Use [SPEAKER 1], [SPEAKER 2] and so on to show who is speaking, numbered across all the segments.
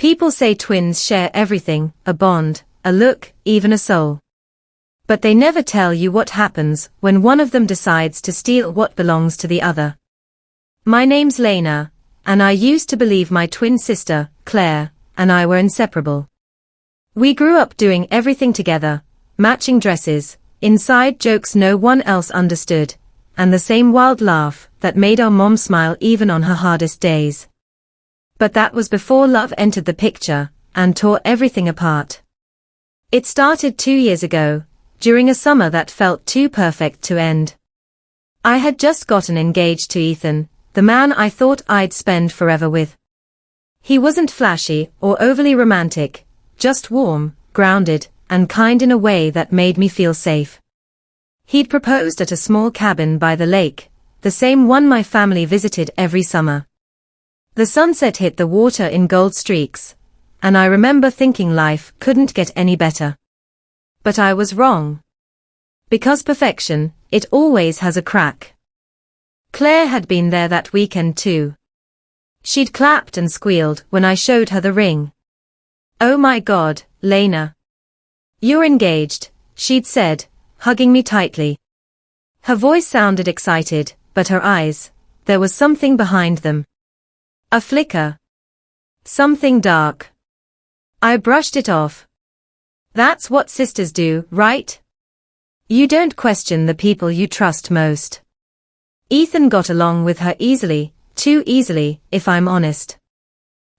[SPEAKER 1] People say twins share everything, a bond, a look, even a soul. But they never tell you what happens when one of them decides to steal what belongs to the other. My name's Lena, and I used to believe my twin sister, Claire, and I were inseparable. We grew up doing everything together, matching dresses, inside jokes no one else understood, and the same wild laugh that made our mom smile even on her hardest days. But that was before love entered the picture and tore everything apart. It started 2 years ago, during a summer that felt too perfect to end. I had just gotten engaged to Ethan, the man I thought I'd spend forever with. He wasn't flashy or overly romantic, just warm, grounded, and kind in a way that made me feel safe. He'd proposed at a small cabin by the lake, the same one my family visited every summer. The sunset hit the water in gold streaks, and I remember thinking life couldn't get any better. But I was wrong. Because perfection, it always has a crack. Claire had been there that weekend too. She'd clapped and squealed when I showed her the ring. "Oh my God, Lena. You're engaged," she'd said, hugging me tightly. Her voice sounded excited, but her eyes, there was something behind them. A flicker. Something dark. I brushed it off. That's what sisters do, right? You don't question the people you trust most. Ethan got along with her easily, too easily, if I'm honest.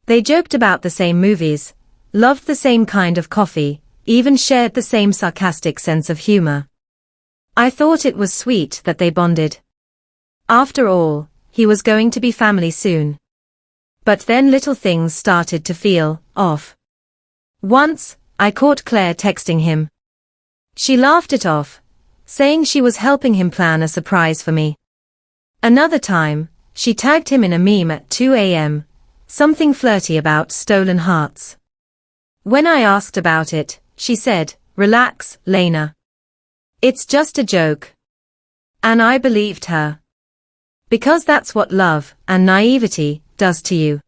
[SPEAKER 1] They joked about the same movies, loved the same kind of coffee, even shared the same sarcastic sense of humor. I thought it was sweet that they bonded. After all, he was going to be family soon. But then little things started to feel off. Once, I caught Claire texting him. She laughed it off, saying she was helping him plan a surprise for me. Another time, she tagged him in a meme at 2 a.m., something flirty about stolen hearts. When I asked about it, she said, "Relax, Lena. It's just a joke." And I believed her. Because that's what love and naivety does to you.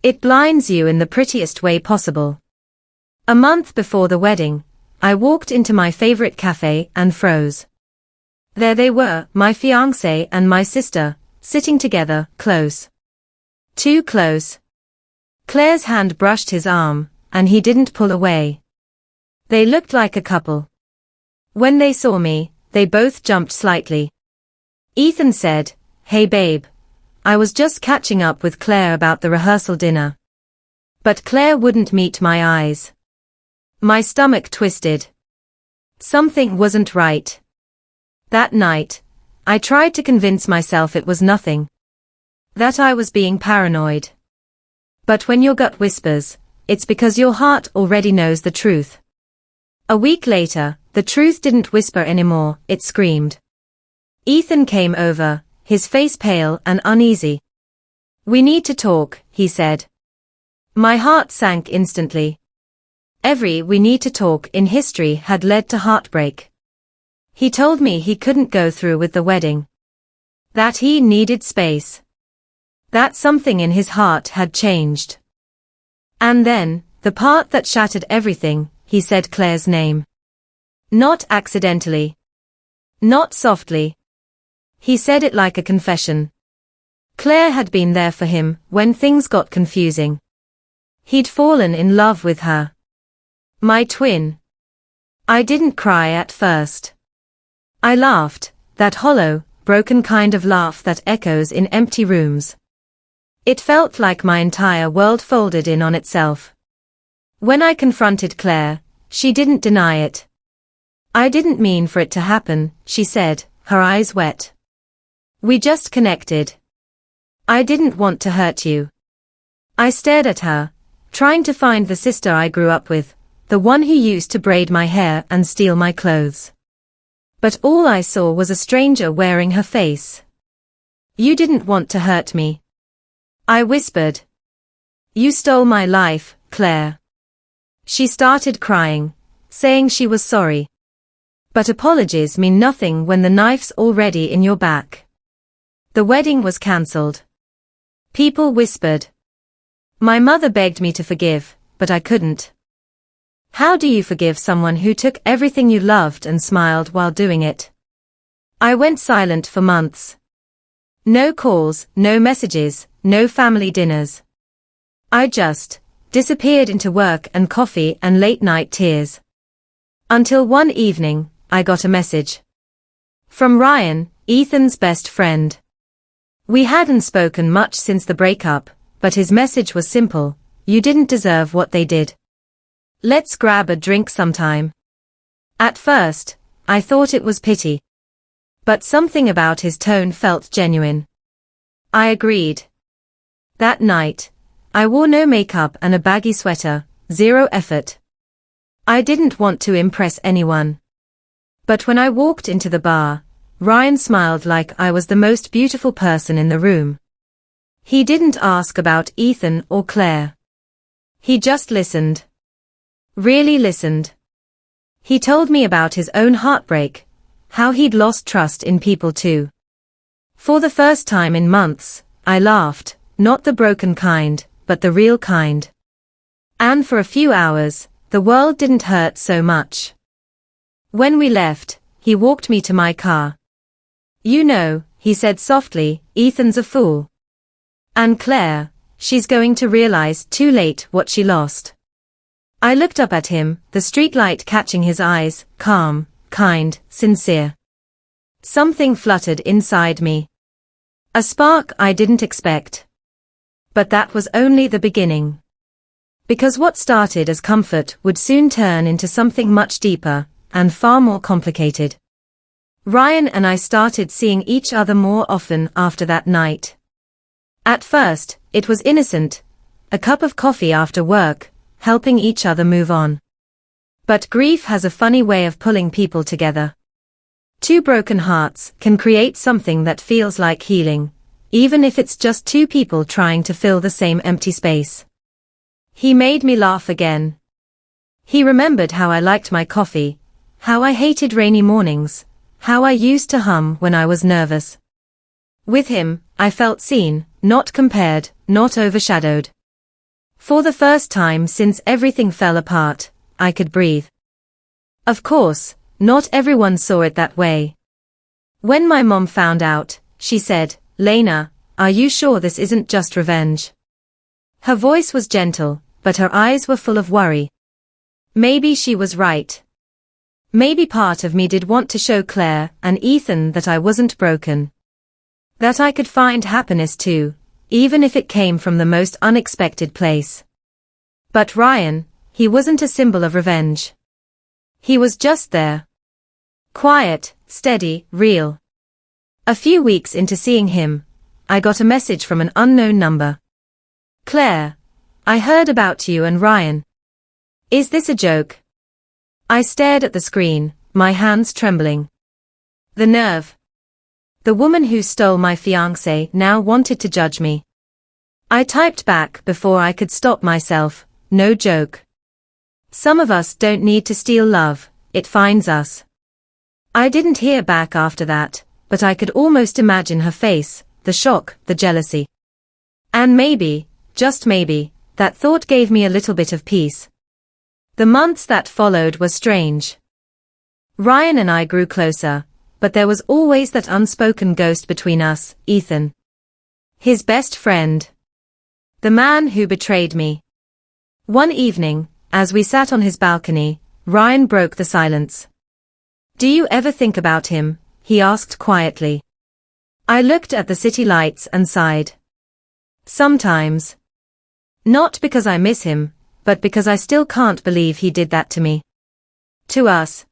[SPEAKER 1] It blinds you in the prettiest way possible. A month before the wedding, I walked into my favorite cafe and froze. There they were, my fiancé and my sister, sitting together, close. Too close. Claire's hand brushed his arm, and he didn't pull away. They looked like a couple. When they saw me, they both jumped slightly. Ethan said, "Hey babe. I was just catching up with Claire about the rehearsal dinner." But Claire wouldn't meet my eyes. My stomach twisted. Something wasn't right. That night, I tried to convince myself it was nothing. That I was being paranoid. But when your gut whispers, it's because your heart already knows the truth. A week later, the truth didn't whisper anymore, it screamed. Ethan came over, his face pale and uneasy. "We need to talk," he said. My heart sank instantly. Every "we need to talk" in history had led to heartbreak. He told me he couldn't go through with the wedding. That he needed space. That something in his heart had changed. And then, the part that shattered everything, he said Claire's name. Not accidentally. Not softly. He said it like a confession. Claire had been there for him when things got confusing. He'd fallen in love with her. My twin. I didn't cry at first. I laughed, that hollow, broken kind of laugh that echoes in empty rooms. It felt like my entire world folded in on itself. When I confronted Claire, she didn't deny it. "I didn't mean for it to happen," she said, her eyes wet. "We just connected. I didn't want to hurt you." I stared at her, trying to find the sister I grew up with, the one who used to braid my hair and steal my clothes. But all I saw was a stranger wearing her face. "You didn't want to hurt me," I whispered. "You stole my life, Claire." She started crying, saying she was sorry. But apologies mean nothing when the knife's already in your back. The wedding was cancelled. People whispered. My mother begged me to forgive, but I couldn't. How do you forgive someone who took everything you loved and smiled while doing it? I went silent for months. No calls, no messages, no family dinners. I just disappeared into work and coffee and late-night tears. Until one evening, I got a message. From Ryan, Ethan's best friend. We hadn't spoken much since the breakup, but his message was simple: you didn't deserve what they did. Let's grab a drink sometime. At first, I thought it was pity. But something about his tone felt genuine. I agreed. That night, I wore no makeup and a baggy sweater, zero effort. I didn't want to impress anyone. But when I walked into the bar, Ryan smiled like I was the most beautiful person in the room. He didn't ask about Ethan or Claire. He just listened. Really listened. He told me about his own heartbreak, how he'd lost trust in people too. For the first time in months, I laughed, not the broken kind, but the real kind. And for a few hours, the world didn't hurt so much. When we left, he walked me to my car. You know, he said softly, Ethan's a fool. And Claire, she's going to realize too late what she lost. I looked up at him, the streetlight catching his eyes, calm, kind, sincere. Something fluttered inside me. A spark I didn't expect. But that was only the beginning. Because what started as comfort would soon turn into something much deeper, and far more complicated. Ryan and I started seeing each other more often after that night. At first, it was innocent, a cup of coffee after work, helping each other move on. But grief has a funny way of pulling people together. Two broken hearts can create something that feels like healing, even if it's just two people trying to fill the same empty space. He made me laugh again. He remembered how I liked my coffee, how I hated rainy mornings, how I used to hum when I was nervous. With him, I felt seen, not compared, not overshadowed. For the first time since everything fell apart, I could breathe. Of course, not everyone saw it that way. When my mom found out, she said, "Lena, are you sure this isn't just revenge?" Her voice was gentle, but her eyes were full of worry. Maybe she was right. Maybe part of me did want to show Claire and Ethan that I wasn't broken. That I could find happiness too, even if it came from the most unexpected place. But Ryan, he wasn't a symbol of revenge. He was just there. Quiet, steady, real. A few weeks into seeing him, I got a message from an unknown number. "Claire, I heard about you and Ryan. Is this a joke?" I stared at the screen, my hands trembling. The nerve. The woman who stole my fiancé now wanted to judge me. I typed back before I could stop myself, "No joke. Some of us don't need to steal love, it finds us." I didn't hear back after that, but I could almost imagine her face, the shock, the jealousy. And maybe, just maybe, that thought gave me a little bit of peace. The months that followed were strange. Ryan and I grew closer, but there was always that unspoken ghost between us, Ethan. His best friend. The man who betrayed me. One evening, as we sat on his balcony, Ryan broke the silence. "Do you ever think about him?" he asked quietly. I looked at the city lights and sighed. Sometimes. Not because I miss him, but because I still can't believe he did that to me. To us.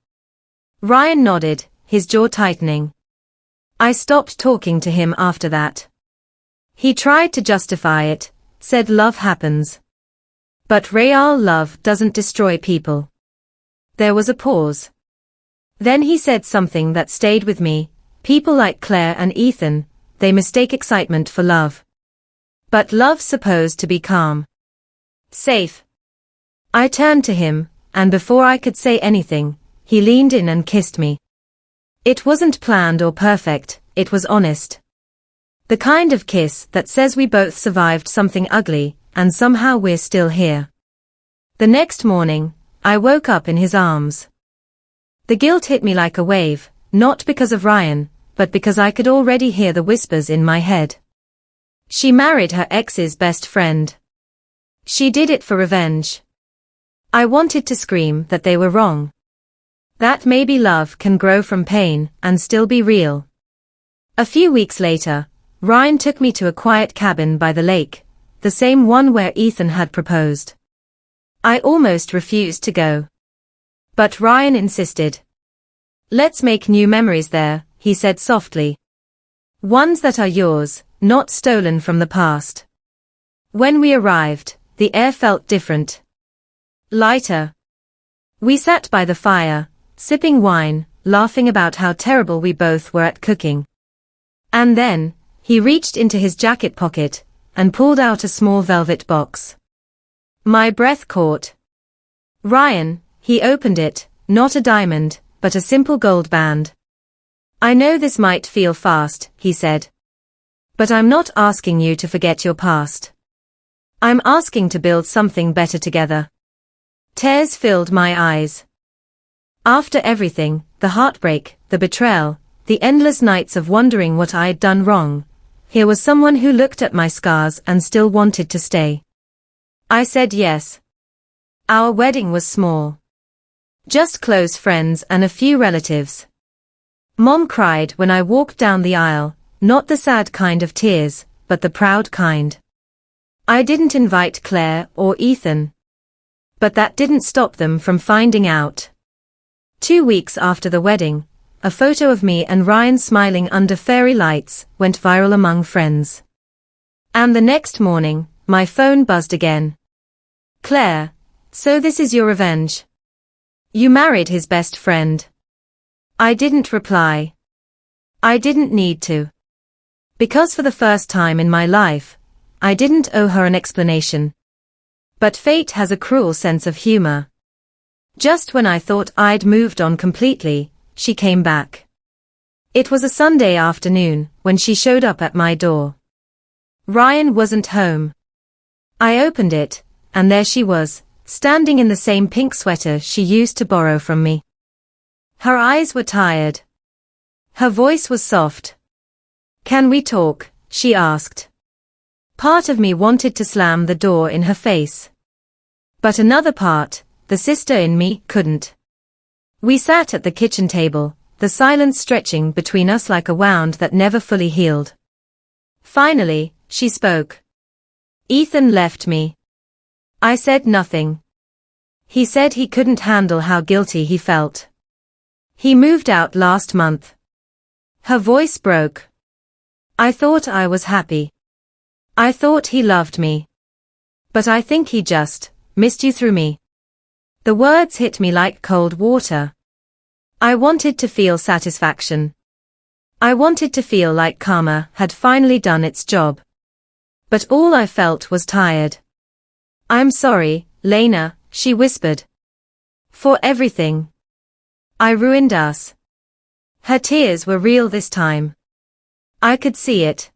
[SPEAKER 1] Ryan nodded, his jaw tightening. I stopped talking to him after that. He tried to justify it, said love happens. But real love doesn't destroy people. There was a pause. Then he said something that stayed with me. People like Claire and Ethan, they mistake excitement for love. But love's supposed to be calm. Safe. I turned to him, and before I could say anything, he leaned in and kissed me. It wasn't planned or perfect, it was honest. The kind of kiss that says we both survived something ugly, and somehow we're still here. The next morning, I woke up in his arms. The guilt hit me like a wave, not because of Ryan, but because I could already hear the whispers in my head. She married her ex's best friend. She did it for revenge. I wanted to scream that they were wrong. That maybe love can grow from pain and still be real. A few weeks later, Ryan took me to a quiet cabin by the lake, the same one where Ethan had proposed. I almost refused to go. But Ryan insisted. Let's make new memories there, he said softly. Ones that are yours, not stolen from the past. When we arrived, the air felt different. Lighter. We sat by the fire, sipping wine, laughing about how terrible we both were at cooking. And then, he reached into his jacket pocket and pulled out a small velvet box. My breath caught. Ryan, he opened it, not a diamond, but a simple gold band. I know this might feel fast, he said. But I'm not asking you to forget your past. I'm asking to build something better together. Tears filled my eyes. After everything, the heartbreak, the betrayal, the endless nights of wondering what I had done wrong, here was someone who looked at my scars and still wanted to stay. I said yes. Our wedding was small. Just close friends and a few relatives. Mom cried when I walked down the aisle, not the sad kind of tears, but the proud kind. I didn't invite Claire or Ethan. But that didn't stop them from finding out. 2 weeks after the wedding, a photo of me and Ryan smiling under fairy lights went viral among friends. And the next morning, my phone buzzed again. Claire, so this is your revenge. You married his best friend. I didn't reply. I didn't need to. Because for the first time in my life, I didn't owe her an explanation. But fate has a cruel sense of humor. Just when I thought I'd moved on completely, she came back. It was a Sunday afternoon when she showed up at my door. Ryan wasn't home. I opened it, and there she was, standing in the same pink sweater she used to borrow from me. Her eyes were tired. Her voice was soft. Can we talk? She asked. Part of me wanted to slam the door in her face. But another part, the sister in me, couldn't. We sat at the kitchen table, the silence stretching between us like a wound that never fully healed. Finally, she spoke. Ethan left me. I said nothing. He said he couldn't handle how guilty he felt. He moved out last month. Her voice broke. I thought I was happy. I thought he loved me. But I think he just missed you through me. The words hit me like cold water. I wanted to feel satisfaction. I wanted to feel like karma had finally done its job. But all I felt was tired. I'm sorry, Lena, she whispered. For everything. I ruined us. Her tears were real this time. I could see it.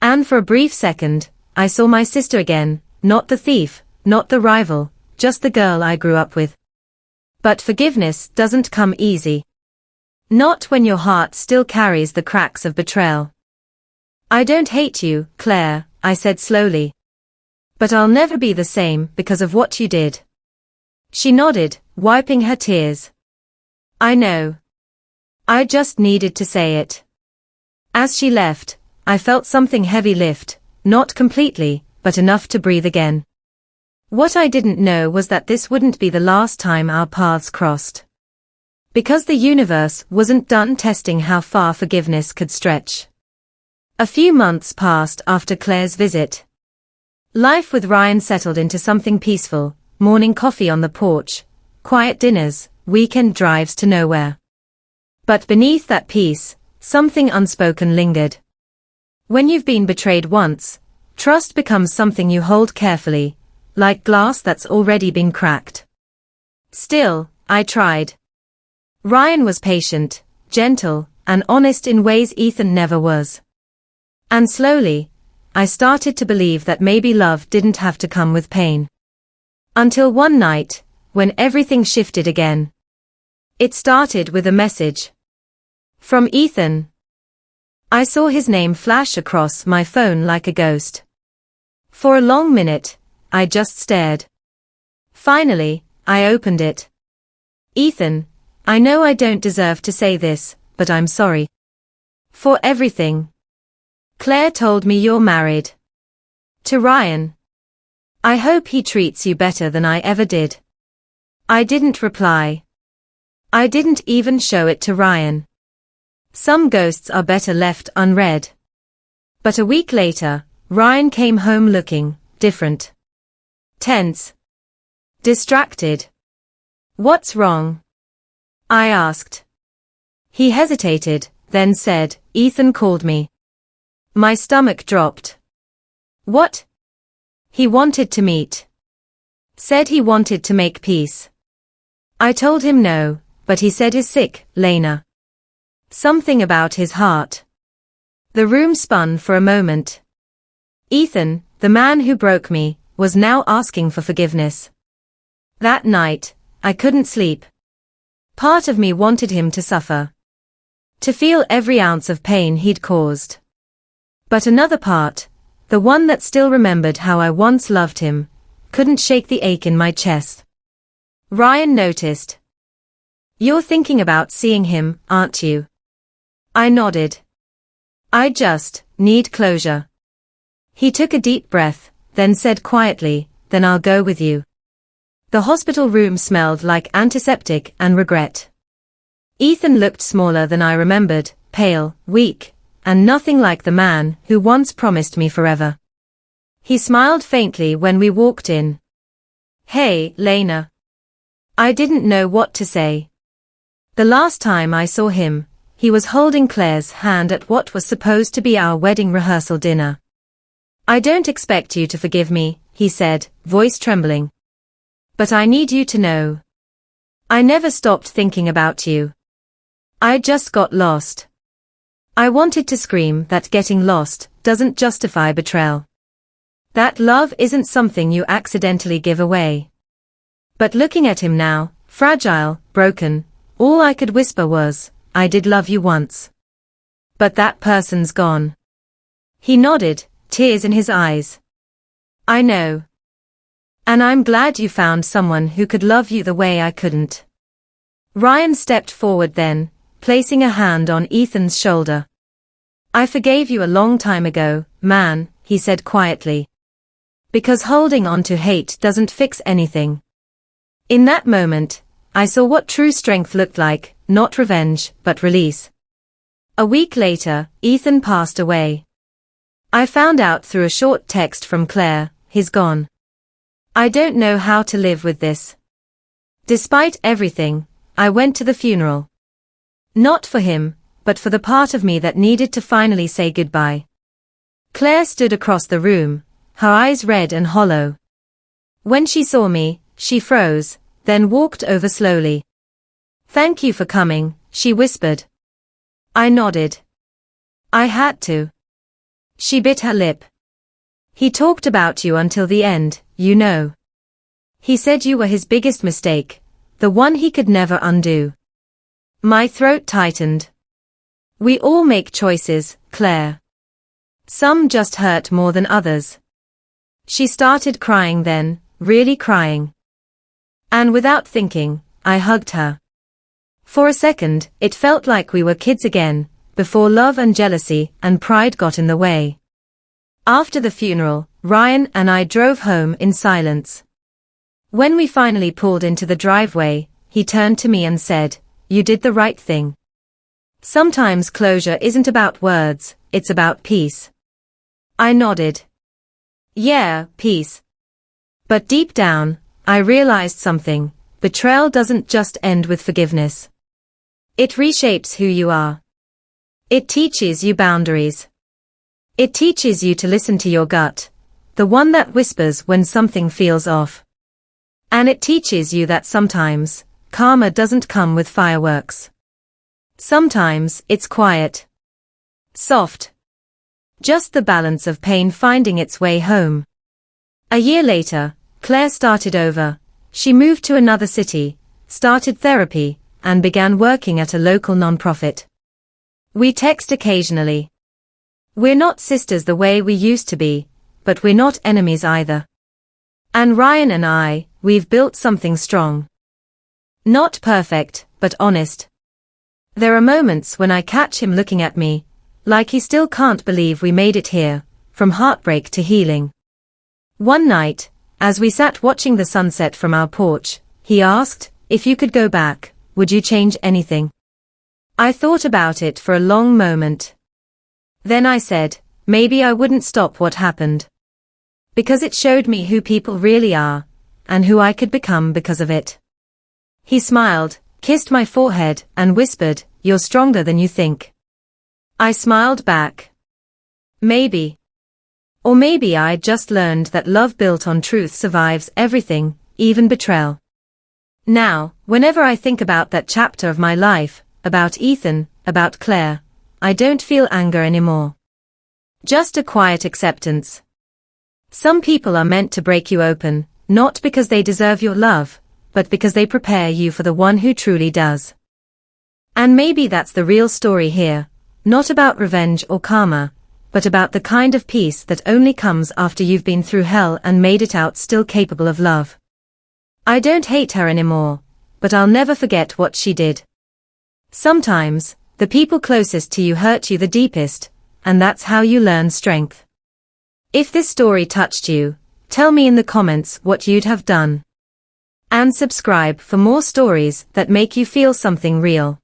[SPEAKER 1] And for a brief second, I saw my sister again, not the thief, not the rival, just the girl I grew up with. But forgiveness doesn't come easy. Not when your heart still carries the cracks of betrayal. I don't hate you, Claire, I said slowly. But I'll never be the same because of what you did. She nodded, wiping her tears. I know. I just needed to say it. As she left, I felt something heavy lift, not completely, but enough to breathe again. What I didn't know was that this wouldn't be the last time our paths crossed. Because the universe wasn't done testing how far forgiveness could stretch. A few months passed after Claire's visit. Life with Ryan settled into something peaceful, morning coffee on the porch, quiet dinners, weekend drives to nowhere. But beneath that peace, something unspoken lingered. When you've been betrayed once, trust becomes something you hold carefully, like glass that's already been cracked. Still, I tried. Ryan was patient, gentle, and honest in ways Ethan never was. And slowly, I started to believe that maybe love didn't have to come with pain. Until one night, when everything shifted again. It started with a message. From Ethan. I saw his name flash across my phone like a ghost. For a long minute, I just stared. Finally, I opened it. Ethan, I know I don't deserve to say this, but I'm sorry. For everything. Claire told me you're married. To Ryan. I hope he treats you better than I ever did. I didn't reply. I didn't even show it to Ryan. Some ghosts are better left unread. But a week later, Ryan came home looking different. Tense. Distracted. What's wrong? I asked. He hesitated, then said, Ethan called me. My stomach dropped. What? He wanted to meet. Said he wanted to make peace. I told him no, but he said he's sick, Lena. Something about his heart. The room spun for a moment. Ethan, the man who broke me, was now asking for forgiveness. That night, I couldn't sleep. Part of me wanted him to suffer. To feel every ounce of pain he'd caused. But another part, the one that still remembered how I once loved him, couldn't shake the ache in my chest. Ryan noticed. You're thinking about seeing him, aren't you? I nodded. I just need closure. He took a deep breath, then said quietly, then I'll go with you. The hospital room smelled like antiseptic and regret. Ethan looked smaller than I remembered, pale, weak, and nothing like the man who once promised me forever. He smiled faintly when we walked in. Hey, Lena. I didn't know what to say. The last time I saw him, he was holding Claire's hand at what was supposed to be our wedding rehearsal dinner. I don't expect you to forgive me, he said, voice trembling. But I need you to know. I never stopped thinking about you. I just got lost. I wanted to scream that getting lost doesn't justify betrayal. That love isn't something you accidentally give away. But looking at him now, fragile, broken, all I could whisper was, I did love you once. But that person's gone. He nodded, tears in his eyes. I know. And I'm glad you found someone who could love you the way I couldn't. Ryan stepped forward then, placing a hand on Ethan's shoulder. I forgave you a long time ago, man, he said quietly. Because holding on to hate doesn't fix anything. In that moment, I saw what true strength looked like, not revenge, but release. A week later, Ethan passed away. I found out through a short text from Claire, he's gone. I don't know how to live with this. Despite everything, I went to the funeral. Not for him, but for the part of me that needed to finally say goodbye. Claire stood across the room, her eyes red and hollow. When she saw me, she froze, then walked over slowly. Thank you for coming, she whispered. I nodded. I had to. She bit her lip. He talked about you until the end, you know. He said you were his biggest mistake, the one he could never undo. My throat tightened. We all make choices, Claire. Some just hurt more than others. She started crying then, really crying. And without thinking, I hugged her. For a second, it felt like we were kids again, before love and jealousy and pride got in the way. After the funeral, Ryan and I drove home in silence. When we finally pulled into the driveway, he turned to me and said, you did the right thing. Sometimes closure isn't about words, it's about peace. I nodded. Yeah, peace. But deep down, I realized something. Betrayal doesn't just end with forgiveness. It reshapes who you are. It teaches you boundaries. It teaches you to listen to your gut, the one that whispers when something feels off. And it teaches you that sometimes, karma doesn't come with fireworks. Sometimes, it's quiet. Soft. Just the balance of pain finding its way home. A year later, Claire started over. She moved to another city, started therapy, and began working at a local nonprofit. We text occasionally. We're not sisters the way we used to be, but we're not enemies either. And Ryan and I, we've built something strong. Not perfect, but honest. There are moments when I catch him looking at me, like he still can't believe we made it here, from heartbreak to healing. One night, as we sat watching the sunset from our porch, he asked, "If you could go back, would you change anything?" I thought about it for a long moment. Then I said, maybe I wouldn't stop what happened. Because it showed me who people really are, and who I could become because of it. He smiled, kissed my forehead, and whispered, "You're stronger than you think." I smiled back. Maybe. Or maybe I'd just learned that love built on truth survives everything, even betrayal. Now, whenever I think about that chapter of my life, about Ethan, about Claire, I don't feel anger anymore. Just a quiet acceptance. Some people are meant to break you open, not because they deserve your love, but because they prepare you for the one who truly does. And maybe that's the real story here, not about revenge or karma, but about the kind of peace that only comes after you've been through hell and made it out still capable of love. I don't hate her anymore, but I'll never forget what she did. Sometimes, the people closest to you hurt you the deepest, and that's how you learn strength. If this story touched you, tell me in the comments what you'd have done. And subscribe for more stories that make you feel something real.